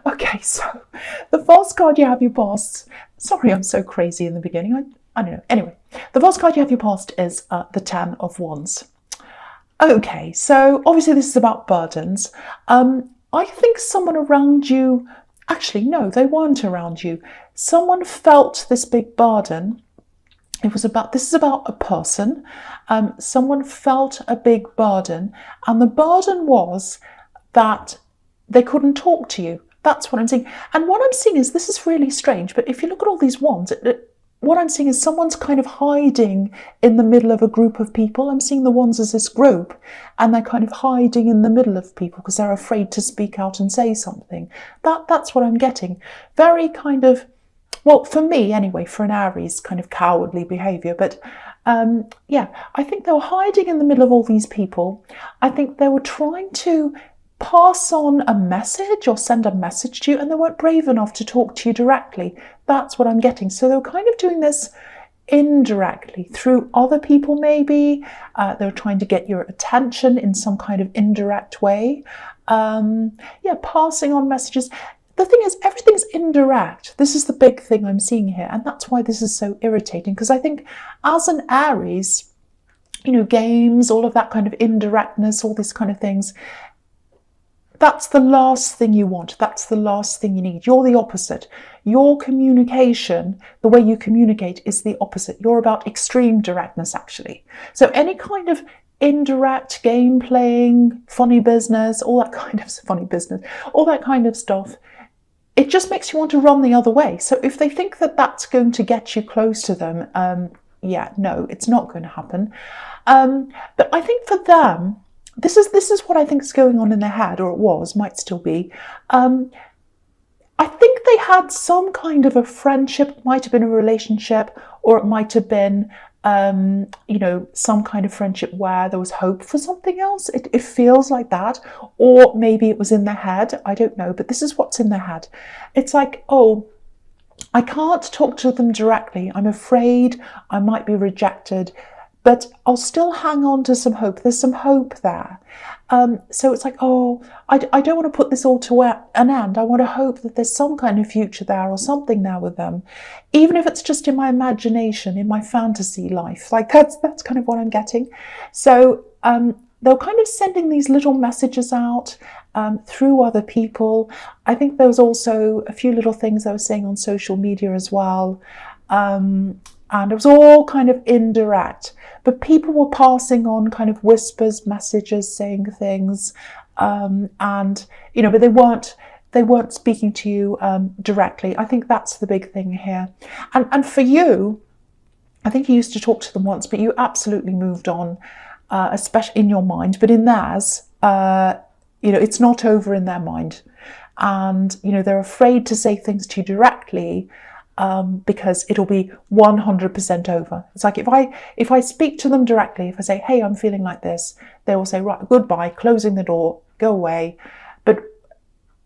Okay, so the first card you have your past. Sorry, I'm so crazy in the beginning. I don't know. Anyway, the first card you have your past is the Ten of Wands. Okay, so obviously this is about burdens. I think someone around you, actually, no, they weren't around you. Someone felt this big burden. This is about a person. Someone felt a big burden, and the burden was that they couldn't talk to you. That's what I'm seeing. And what I'm seeing is, this is really strange, but if you look at all these wands, what I'm seeing is someone's kind of hiding in the middle of a group of people. I'm seeing the wands as this group, and they're kind of hiding in the middle of people because they're afraid to speak out and say something. That's what I'm getting. Very kind of, well, for me anyway, for an Aries, kind of cowardly behaviour. But yeah, I think they were hiding in the middle of all these people. I think they were trying to pass on a message or send a message to you, and they weren't brave enough to talk to you directly. That's what I'm getting. So they were kind of doing this indirectly through other people, maybe. They were trying to get your attention in some kind of indirect way. Yeah, passing on messages. The thing is, everything's indirect. This is the big thing I'm seeing here, and that's why this is so irritating, because I think as an Aries, you know, games, all of that kind of indirectness, all these kind of things, that's the last thing you want. That's the last thing you need. You're the opposite. Your communication, the way you communicate, is the opposite. You're about extreme directness, actually. So any kind of indirect game playing, funny business, all that kind of stuff, it just makes you want to run the other way. So if they think that that's going to get you close to them, yeah, no, it's not going to happen. But I think for them, this is what I think is going on in their head, or it was, might still be. I think they had some kind of a friendship. It might have been a relationship, or it might have been, you know, some kind of friendship where there was hope for something else. It feels like that. Or maybe it was in their head. I don't know. But this is what's in their head. It's like, oh, I can't talk to them directly. I'm afraid I might be rejected, but I'll still hang on to some hope. There's some hope there. So it's like, oh, I don't want to put this all to an end. I want to hope that there's some kind of future there or something there with them, even if it's just in my imagination, in my fantasy life. Like that's kind of what I'm getting. So they're kind of sending these little messages out through other people. I think there was also a few little things they were saying on social media as well. And it was all kind of indirect, but people were passing on kind of whispers, messages, saying things, and you know, but they weren't speaking to you directly. I think that's the big thing here. And for you, I think you used to talk to them once, but you absolutely moved on, especially in your mind. But in theirs, you know, it's not over in their mind, and you know, they're afraid to say things to you directly. Because it'll be 100% over. It's like if I speak to them directly, if I say, hey, I'm feeling like this, they will say, right, goodbye, closing the door, go away. But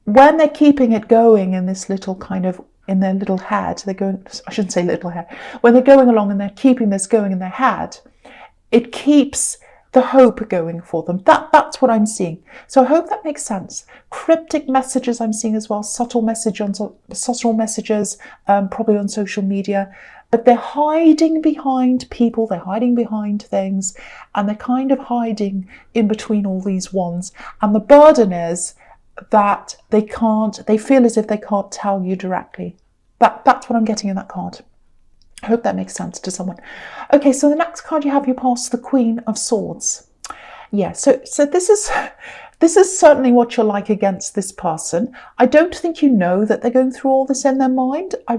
when they're keeping it going in this little kind of, in their little head, they're going, I shouldn't say little head, when they're going along and they're keeping this going in their head, it keeps the hope going for them. That's what I'm seeing. So I hope that makes sense. Cryptic messages I'm seeing as well, subtle messages, probably on social media, but they're hiding behind people, they're hiding behind things, and they're kind of hiding in between all these wands. And the burden is that they feel as if they can't tell you directly. That's what I'm getting in that card. I hope that makes sense to someone. Okay, so the next card you have, you pass the Queen of Swords. Yeah, so this is certainly what you're like against this person. I don't think you know that they're going through all this in their mind. I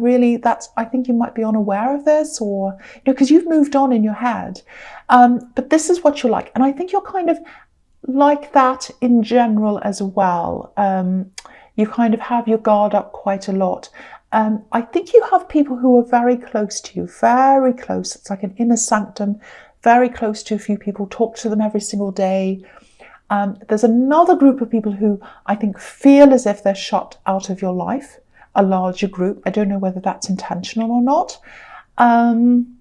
think you might be unaware of this, or you know, because you've moved on in your head. But this is what you're like, and I think you're kind of like that in general as well. You kind of have your guard up quite a lot. I think you have people who are very close to you, very close. It's like an inner sanctum, very close to a few people, talk to them every single day. There's another group of people who I think feel as if they're shut out of your life, a larger group. I don't know whether that's intentional or not. And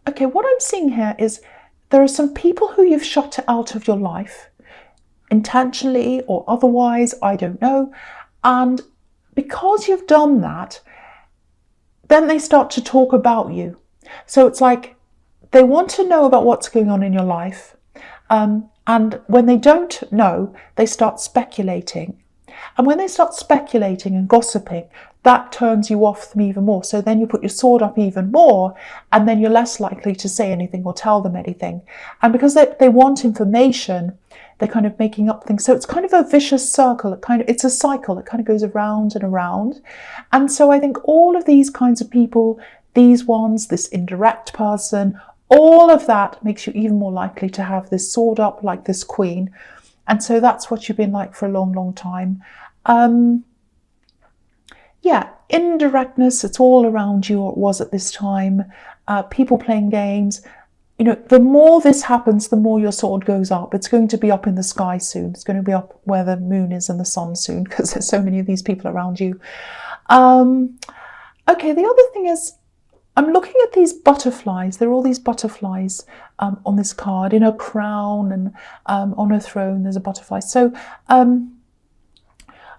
okay, what I'm seeing here is there are some people who you've shut out of your life. intentionally or otherwise, I don't know. And because you've done that, then they start to talk about you. So it's like they want to know about what's going on in your life. And when they don't know, they start speculating. And when they start speculating and gossiping, that turns you off them even more. So then you put your sword up even more, and then you're less likely to say anything or tell them anything. And because they want information, they're kind of making up things. So it's kind of a vicious circle. It's a cycle. It kind of goes around and around. And so I think all of these kinds of people, these ones, this indirect person, all of that makes you even more likely to have this sword up like this queen. And so that's what you've been like for a long, long time. Yeah, indirectness, it's all around you, or it was at this time. People playing games. You know, the more this happens, the more your sword goes up. It's going to be up in the sky soon. It's going to be up where the moon is and the sun soon, because there's so many of these people around you. Okay, the other thing is, I'm looking at these butterflies. There are all these butterflies on this card, in her crown, and on her throne there's a butterfly. So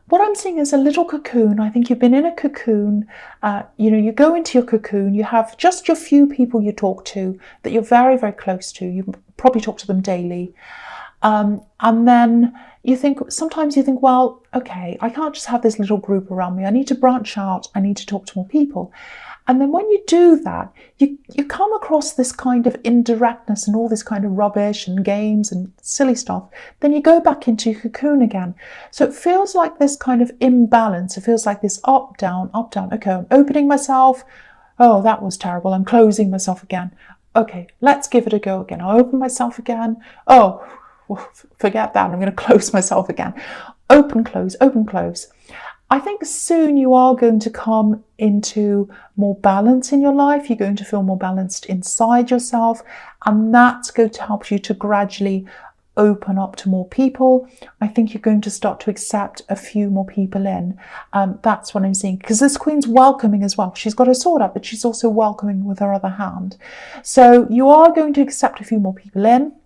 what I'm seeing is a little cocoon. I think you've been in a cocoon. You go into your cocoon. You have just your few people you talk to that you're very, very close to. You probably talk to them daily. And then sometimes you think, well, okay, I can't just have this little group around me. I need to branch out. I need to talk to more people. And then when you do that, you come across this kind of indirectness and all this kind of rubbish and games and silly stuff. Then you go back into your cocoon again. So it feels like this kind of imbalance. It feels like this up, down, up, down. Okay, I'm opening myself. Oh, that was terrible. I'm closing myself again. Okay, let's give it a go again. I'll open myself again. Oh, forget that. I'm going to close myself again. Open, close, open, close. I think soon you are going to come into more balance in your life. You're going to feel more balanced inside yourself, and that's going to help you to gradually open up to more people. I think you're going to start to accept a few more people in. That's what I'm seeing, because this queen's welcoming as well. She's got her sword up, but she's also welcoming with her other hand. So you are going to accept a few more people in.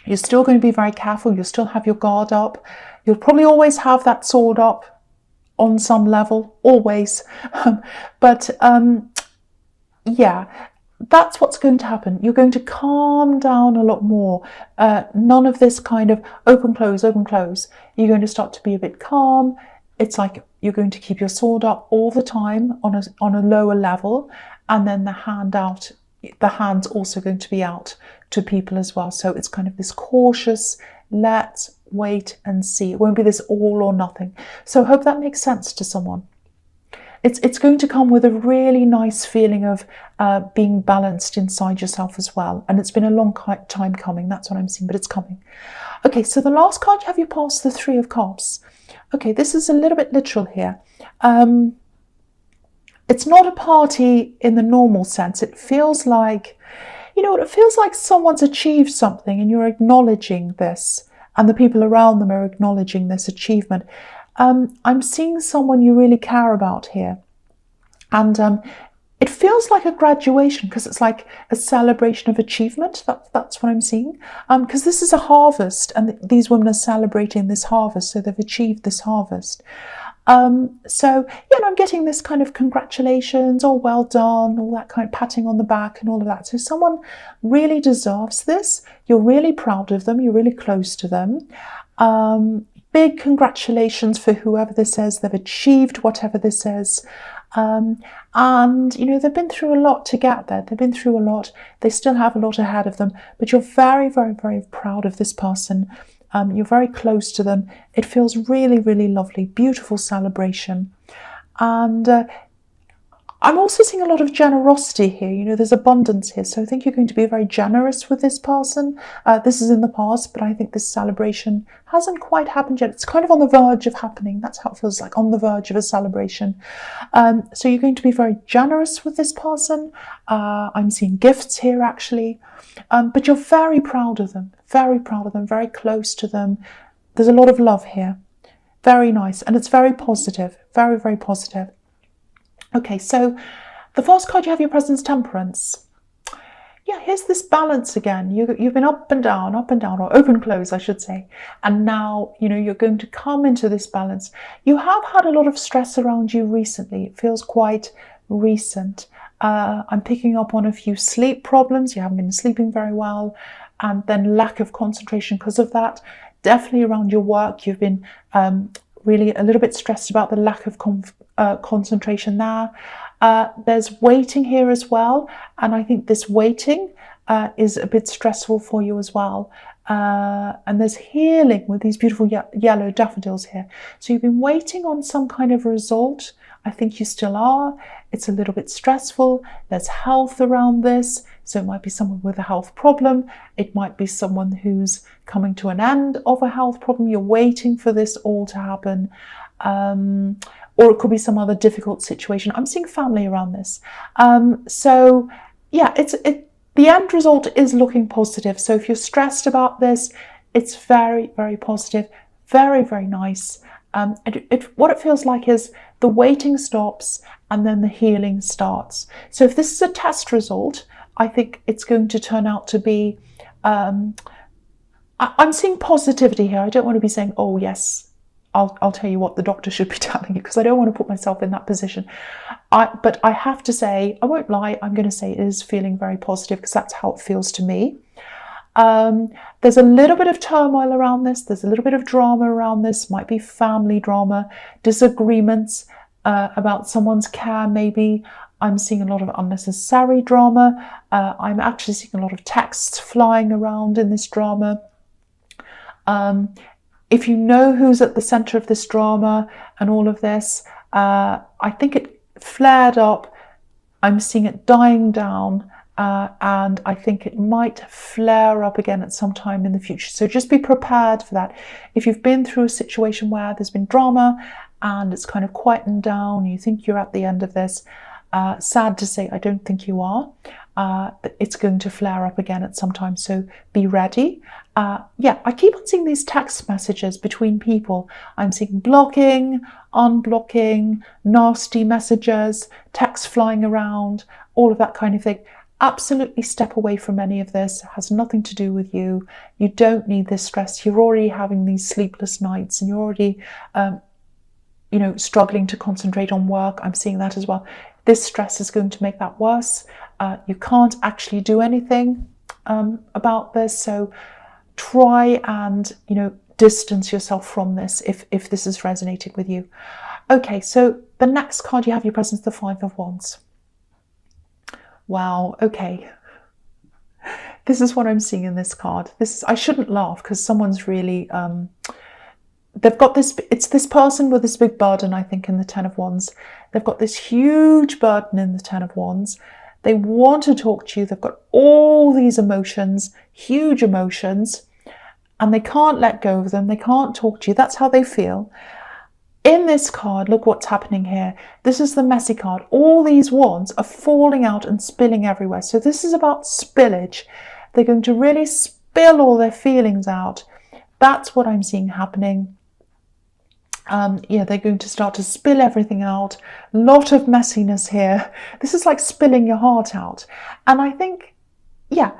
You're still going to be very careful. You'll still have your guard up. You'll probably always have that sword up on some level, always. Yeah, that's what's going to happen. You're going to calm down a lot more. None of this kind of open, close, open, close. You're going to start to be a bit calm. It's like you're going to keep your sword up all the time on a lower level, and then the hand's also going to be out to people as well. So it's kind of this cautious, let's wait and see. It won't be this all or nothing. So I hope that makes sense to someone. It's going to come with a really nice feeling of being balanced inside yourself as well. And it's been a long time coming. That's what I'm seeing, but it's coming. Okay, so the last card you have, you pass the Three of Cups. Okay, this is a little bit literal here. It's not a party in the normal sense. It feels like, it feels like someone's achieved something and you're acknowledging this, and the people around them are acknowledging this achievement. I'm seeing someone you really care about here. And it feels like a graduation, because it's like a celebration of achievement. That's what I'm seeing. Because this is a harvest, and these women are celebrating this harvest, so they've achieved this harvest. I'm getting this kind of congratulations, oh, well done, all that kind of patting on the back and all of that. So someone really deserves this. You're really proud of them. You're really close to them. Big congratulations for whoever this is. They've achieved whatever this is. And, they've been through a lot to get there. They've been through a lot. They still have a lot ahead of them. But you're very, very, very proud of this person. You're very close to them. It feels really, really lovely. Beautiful celebration. And I'm also seeing a lot of generosity here. There's abundance here. So I think you're going to be very generous with this person. This is in the past, but I think this celebration hasn't quite happened yet. It's kind of on the verge of happening. That's how it feels like, on the verge of a celebration. So you're going to be very generous with this person. I'm seeing gifts here, actually. But you're very proud of them, very close to them. There's a lot of love here. Very nice. And it's very positive, very, very positive. Okay, so the first card you have, your Presence, Temperance. yeah, here's this balance again. You've been up and down, or open, close, I should say. And now, you're going to come into this balance. You have had a lot of stress around you recently. It feels quite recent. I'm picking up on a few sleep problems. You haven't been sleeping very well. And then lack of concentration because of that. Definitely around your work, you've been really a little bit stressed about the lack of concentration there. There's waiting here as well, and I think this waiting is a bit stressful for you as well. And there's healing with these beautiful yellow daffodils here. So you've been waiting on some kind of result. I think you still are. It's a little bit stressful. There's health around this. So it might be someone with a health problem. It might be someone who's coming to an end of a health problem. You're waiting for this all to happen. Or it could be some other difficult situation. I'm seeing family around this. So yeah, the end result is looking positive. So if you're stressed about this, it's very, very positive, very, very nice. What it feels like is the waiting stops and then the healing starts. So if this is a test result, I think it's going to turn out to be, I'm seeing positivity here. I don't want to be saying, oh yes, I'll tell you what the doctor should be telling you, because I don't want to put myself in that position. But I have to say, I won't lie, I'm going to say it is feeling very positive because that's how it feels to me. There's a little bit of turmoil around this. There's a little bit of drama around this. Might be family drama, disagreements about someone's care maybe. I'm seeing a lot of unnecessary drama. I'm actually seeing a lot of texts flying around in this drama. If you know who's at the center of this drama and all of this, I think it flared up. I'm seeing it dying down, and I think it might flare up again at some time in the future. So just be prepared for that. If you've been through a situation where there's been drama and it's kind of quietened down, you think you're at the end of this, sad to say, I don't think you are. It's going to flare up again at some time, so be ready. Yeah, I keep on seeing these text messages between people. I'm seeing blocking, unblocking, nasty messages, texts flying around, all of that kind of thing. Absolutely step away from any of this. It has nothing to do with you. You don't need this stress. You're already having these sleepless nights and you're already, struggling to concentrate on work. I'm seeing that as well. This stress is going to make that worse. You can't actually do anything about this. So try and, distance yourself from this if this is resonating with you. Okay, so the next card you have your presence, the Five of Wands. Wow, okay. This is what I'm seeing in this card. I shouldn't laugh because someone's really, they've got this, it's this person with this big burden, I think, in the Ten of Wands. They've got this huge burden in the Ten of Wands. They want to talk to you. They've got all these emotions, huge emotions, and they can't let go of them. They can't talk to you. That's how they feel. In this card, look what's happening here. This is the messy card. All these wands are falling out and spilling everywhere. So this is about spillage. They're going to really spill all their feelings out. That's what I'm seeing happening. Yeah, they're going to start to spill everything out. A lot of messiness here. This is like spilling your heart out. And I think, yeah,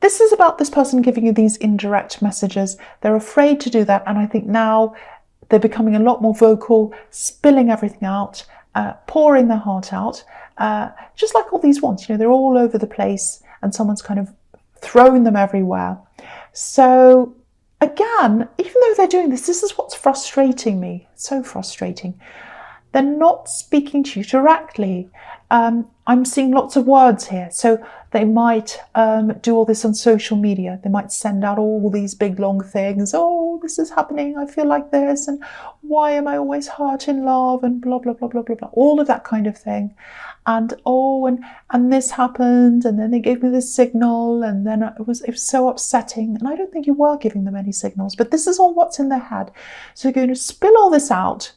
this is about this person giving you these indirect messages. They're afraid to do that. And I think now they're becoming a lot more vocal, spilling everything out, pouring their heart out. Just like all these wands, they're all over the place and someone's kind of thrown them everywhere. So again, even though they're doing this, this is what's frustrating me. So frustrating. They're not speaking to you directly. I'm seeing lots of words here. So they might do all this on social media. They might send out all these big long things. Oh, this is happening. I feel like this. And why am I always hurt in love? And blah, blah, blah, blah, blah, blah. All of that kind of thing. And and this happened. And then they gave me this signal. And then it was so upsetting. And I don't think you were giving them any signals. But this is all what's in their head. So you're going to spill all this out.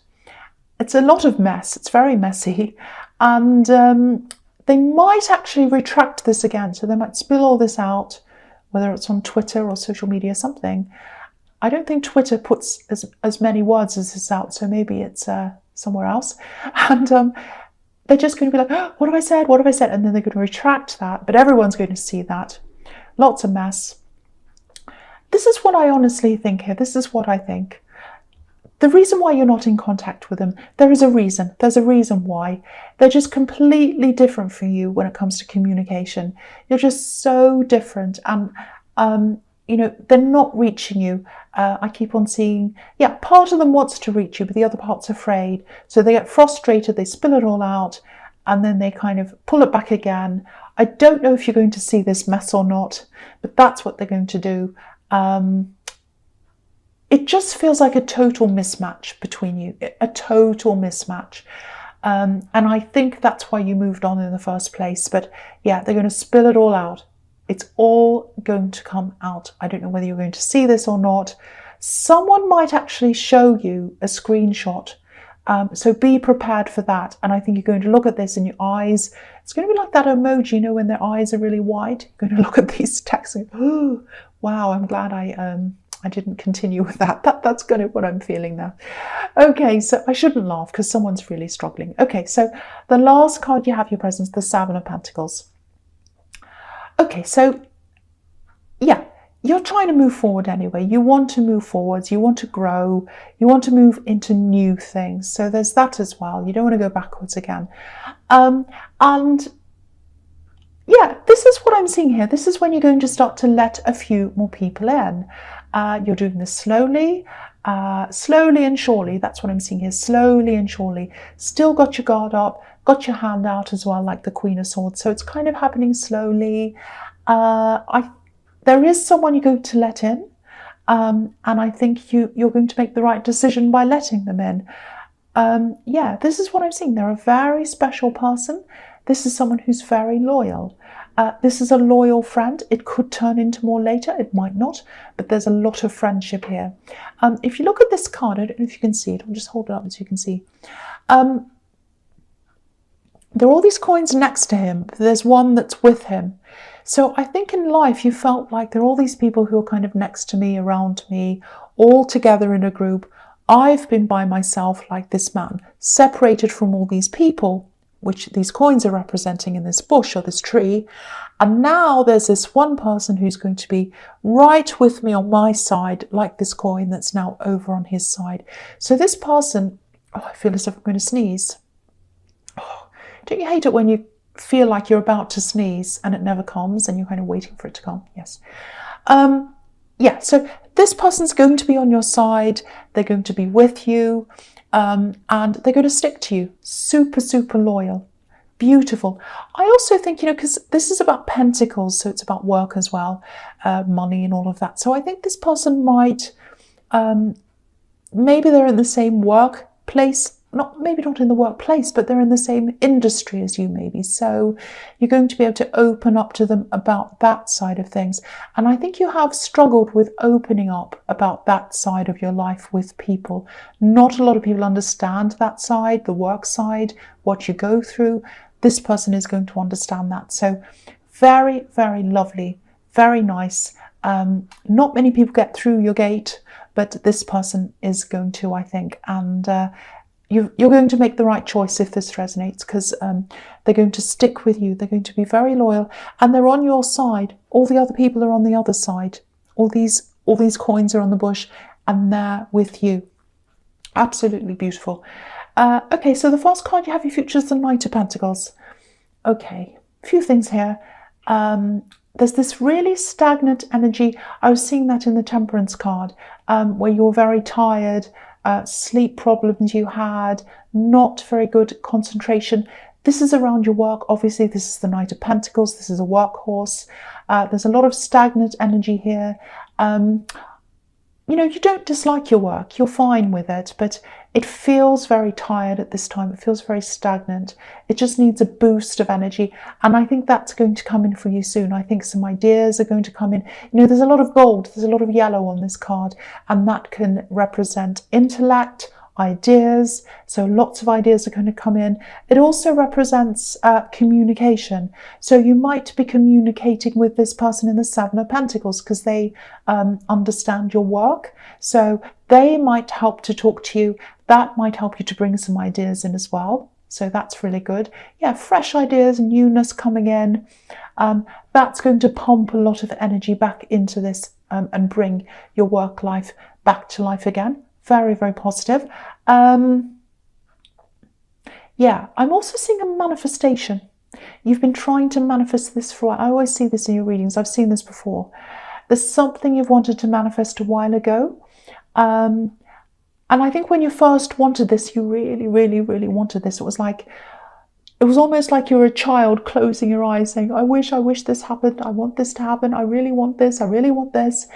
It's a lot of mess. It's very messy. And they might actually retract this again. So they might spill all this out, whether it's on Twitter or social media, something. I don't think Twitter puts as many words as this out. So maybe it's somewhere else. And they're just going to be like, oh, what have I said? What have I said? And then they're going to retract that, but everyone's going to see that. Lots of mess. This is what I honestly think here. This is what I think. The reason why you're not in contact with them, there is a reason. There's a reason why. They're just completely different from you when it comes to communication. You're just so different. And, you know, they're not reaching you. I keep on seeing, yeah, part of them wants to reach you, but the other part's afraid. So they get frustrated, they spill it all out, and then they kind of pull it back again. I don't know if you're going to see this mess or not, but that's what they're going to do. It just feels like a total mismatch between you, a total mismatch. And I think that's why you moved on in the first place. But yeah, they're going to spill it all out. It's all going to come out. I don't know whether you're going to see this or not. Someone might actually show you a screenshot. So be prepared for that. And I think you're going to look at this and your eyes, it's going to be like that emoji, you know, when their eyes are really wide. You're going to look at these texts and go, oh, wow, I'm glad I didn't continue with that. That's kind of what I'm feeling now. Okay, so I shouldn't laugh because someone's really struggling. Okay, so the last card you have your presence, the Seven of Pentacles. Okay, so yeah, you're trying to move forward anyway. You want to move forwards, you want to grow, you want to move into new things. So there's that as well. You don't want to go backwards again. And yeah, this is what I'm seeing here. This is when you're going to start to let a few more people in. You're doing this slowly, slowly and surely. That's what I'm seeing here, slowly and surely. Still got your guard up, got your hand out as well, like the Queen of Swords. So it's kind of happening slowly. There is someone you're going to let in, and I think you're going to make the right decision by letting them in. Yeah, this is what I'm seeing. They're a very special person. This is someone who's very loyal. This is a loyal friend. It could turn into more later. It might not, but there's a lot of friendship here. If you look at this card, I don't know if you can see it. I'll just hold it up so you can see. There are all these coins next to him. There's one that's with him. So I think in life you felt like there are all these people who are kind of next to me, around me, all together in a group. I've been by myself like this man, separated from all these people, which these coins are representing in this bush or this tree. And now there's this one person who's going to be right with me on my side, like this coin that's now over on his side. So this person, oh, I feel as if I'm going to sneeze. Oh, don't you hate it when you feel like you're about to sneeze and it never comes and you're kind of waiting for it to come? Yes. Yeah, so this person's going to be on your side. They're going to be with you. And they're going to stick to you. Super, super loyal. Beautiful. I also think, you know, because this is about pentacles, so it's about work as well, money and all of that. So I think this person might, maybe they're in the same workplace, maybe not in the workplace, but they're in the same industry as you maybe. So you're going to be able to open up to them about that side of things. And I think you have struggled with opening up about that side of your life with people. Not a lot of people understand that side, the work side, what you go through. This person is going to understand that. So very, very lovely, very nice. Not many people get through your gate, but this person is going to, I think. And you're going to make the right choice if this resonates, because they're going to stick with you. They're going to be very loyal, and they're on your side. All the other people are on the other side. All these coins are on the bush, and they're with you. Absolutely beautiful. Okay, so the first card you have your future is the Knight of Pentacles. Okay, a few things here. There's this really stagnant energy. I was seeing that in the Temperance card, where you're very tired. Sleep problems you had, not very good concentration. This is around your work. Obviously, this is the Knight of Pentacles. This is a workhorse. There's a lot of stagnant energy here. You know, you don't dislike your work. You're fine with it, but it feels very tired at this time. It feels very stagnant. It just needs a boost of energy. And I think that's going to come in for you soon. I think some ideas are going to come in. You know, there's a lot of gold, there's a lot of yellow on this card, and that can represent intellect, ideas. So lots of ideas are going to come in. It also represents communication. So you might be communicating with this person in the Seven of Pentacles because they understand your work. So they might help to talk to you. That might help you to bring some ideas in as well. So that's really good. Yeah, fresh ideas, newness coming in. That's going to pump a lot of energy back into this and bring your work life back to life again. Very, very positive. Yeah, I'm also seeing a manifestation. You've been trying to manifest this for a while. I always see this in your readings. I've seen this before. There's something you've wanted to manifest a while ago. And I think when you first wanted this, you really, really, really wanted this. It was almost like you were a child closing your eyes saying, I wish this happened. I want this to happen. I really want this. I really want this.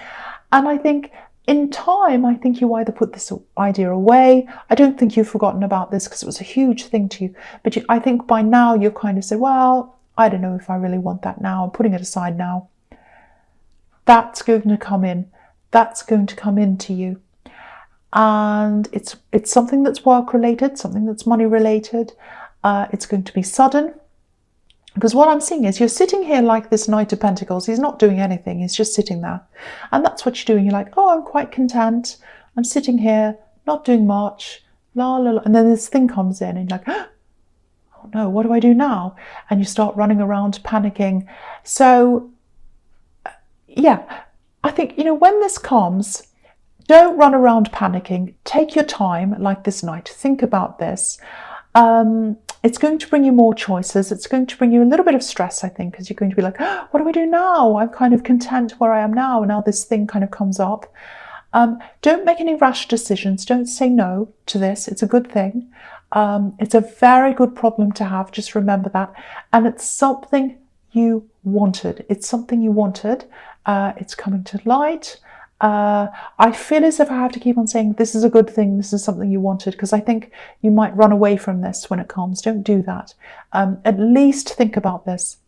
And I think in time, I think you either put this idea away. I don't think you've forgotten about this because it was a huge thing to you. But I think by now you've kind of said, well, I don't know if I really want that now. I'm putting it aside now. That's going to come in. That's going to come into you. And it's something that's work related, something that's money related. It's going to be sudden. Because what I'm seeing is you're sitting here like this Knight of Pentacles. He's not doing anything. He's just sitting there. And that's what you're doing. You're like, oh, I'm quite content. I'm sitting here, not doing much. La, la, la. And then this thing comes in and you're like, oh no, what do I do now? And you start running around panicking. So, yeah, I think, when this comes, don't run around panicking. Take your time like this night. Think about this. It's going to bring you more choices. It's going to bring you a little bit of stress, I think, because you're going to be like, oh, what do I do now? I'm kind of content where I am now. Now this thing kind of comes up. Don't make any rash decisions. Don't say no to this. It's a good thing. It's a very good problem to have. Just remember that. And it's something you wanted. It's something you wanted. It's coming to light. I feel as if I have to keep on saying this is a good thing, this is something you wanted, because I think you might run away from this when it comes. Don't do that. At least think about this.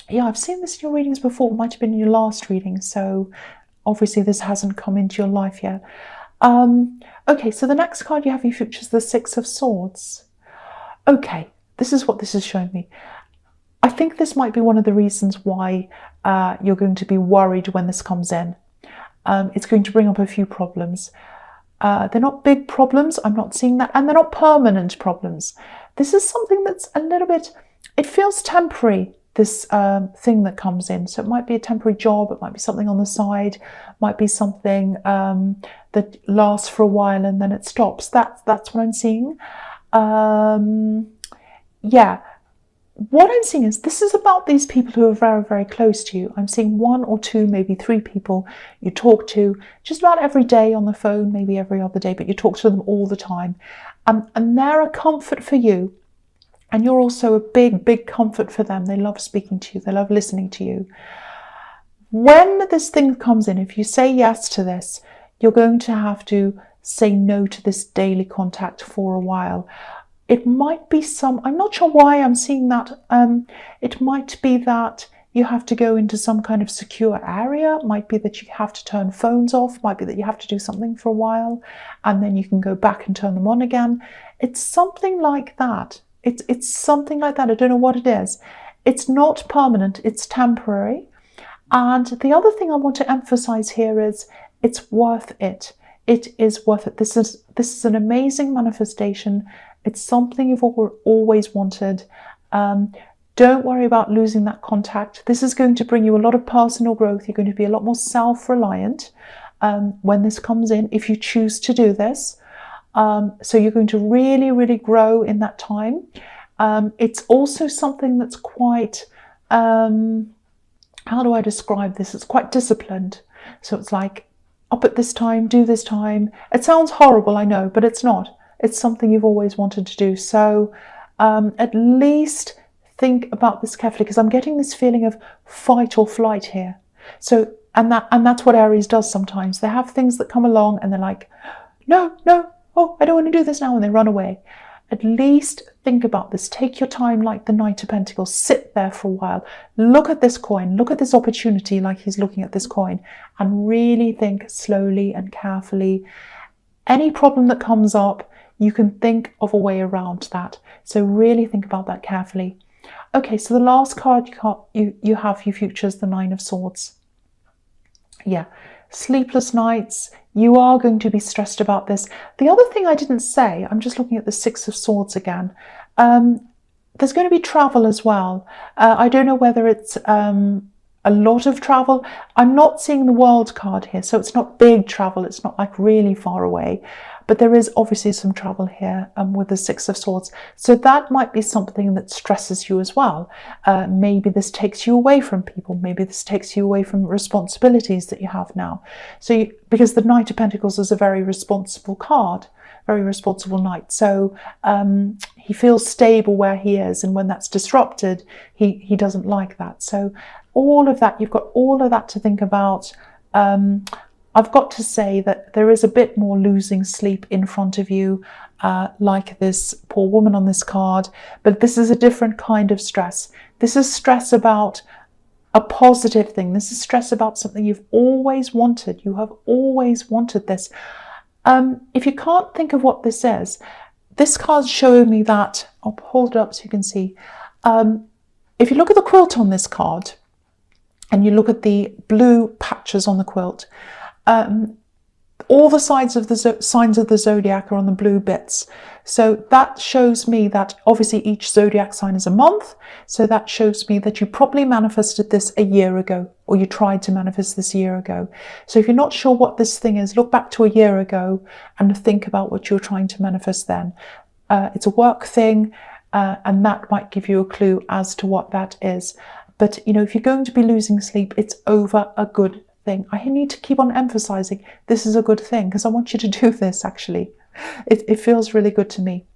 Yeah, I've seen this in your readings before. It might have been in your last reading, so obviously this hasn't come into your life yet. Okay, so the next card you have in your future is the Six of Swords. Okay, this is what this is showing me. I think this might be one of the reasons why you're going to be worried when this comes in. It's going to bring up a few problems. They're not big problems, I'm not seeing that, and they're not permanent problems. This is something that's a little bit, it feels temporary, this thing that comes in. So it might be a temporary job, it might be something on the side, might be something that lasts for a while and then it stops. That's what I'm seeing. Yeah. What I'm seeing is this is about these people who are very, very close to you. I'm seeing one or two, maybe three people you talk to just about every day on the phone, maybe every other day, but you talk to them all the time. And they're a comfort for you. And you're also a big, big comfort for them. They love speaking to you. They love listening to you. When this thing comes in, if you say yes to this, you're going to have to say no to this daily contact for a while. It might be I'm not sure why I'm seeing that. It might be that you have to go into some kind of secure area. It might be that you have to turn phones off. It might be that you have to do something for a while and then you can go back and turn them on again. It's something like that. It's something like that. I don't know what it is. It's not permanent. It's temporary. And the other thing I want to emphasize here is it's worth it. It is worth it. This is an amazing manifestation. It's something you've always wanted. Don't worry about losing that contact. This is going to bring you a lot of personal growth. You're going to be a lot more self-reliant when this comes in, if you choose to do this. So you're going to really, really grow in that time. It's also something that's quite, how do I describe this? It's quite disciplined. So it's like, up at this time, do this time. It sounds horrible, I know, but it's not. It's something you've always wanted to do. So at least think about this carefully, because I'm getting this feeling of fight or flight here. So, and that's what Aries does sometimes. They have things that come along and they're like, no, oh, I don't want to do this now, and they run away. At least think about this. Take your time like the Knight of Pentacles. Sit there for a while. Look at this coin. Look at this opportunity like he's looking at this coin, and really think slowly and carefully. Any problem that comes up, you can think of a way around that. So really think about that carefully. Okay, so the last card you have your future is the Nine of Swords. Yeah, sleepless nights. You are going to be stressed about this. The other thing I didn't say, I'm just looking at the Six of Swords again. There's going to be travel as well. I don't know whether it's a lot of travel. I'm not seeing the World card here, so it's not big travel. It's not like really far away. But there is obviously some travel here with the Six of Swords. So that might be something that stresses you as well. Maybe this takes you away from people. Maybe this takes you away from responsibilities that you have now. So because the Knight of Pentacles is a very responsible card, very responsible knight. So he feels stable where he is. And when that's disrupted, he doesn't like that. So all of that, you've got all of that to think about. I've got to say that there is a bit more losing sleep in front of you, like this poor woman on this card, but this is a different kind of stress. This is stress about a positive thing. This is stress about something you've always wanted. You have always wanted this. If you can't think of what this is, this card's showing me that, I'll hold it up so you can see. If you look at the quilt on this card, and you look at the blue patches on the quilt, all the signs of the zodiac are on the blue bits. So that shows me that obviously each zodiac sign is a month. So that shows me that you probably manifested this a year ago, or you tried to manifest this a year ago. So if you're not sure what this thing is, look back to a year ago and think about what you're trying to manifest then. It's a work thing, and that might give you a clue as to what that is. But, you know, if you're going to be losing sleep, it's over a good thing. I need to keep on emphasizing this is a good thing because I want you to do this, actually. It feels really good to me.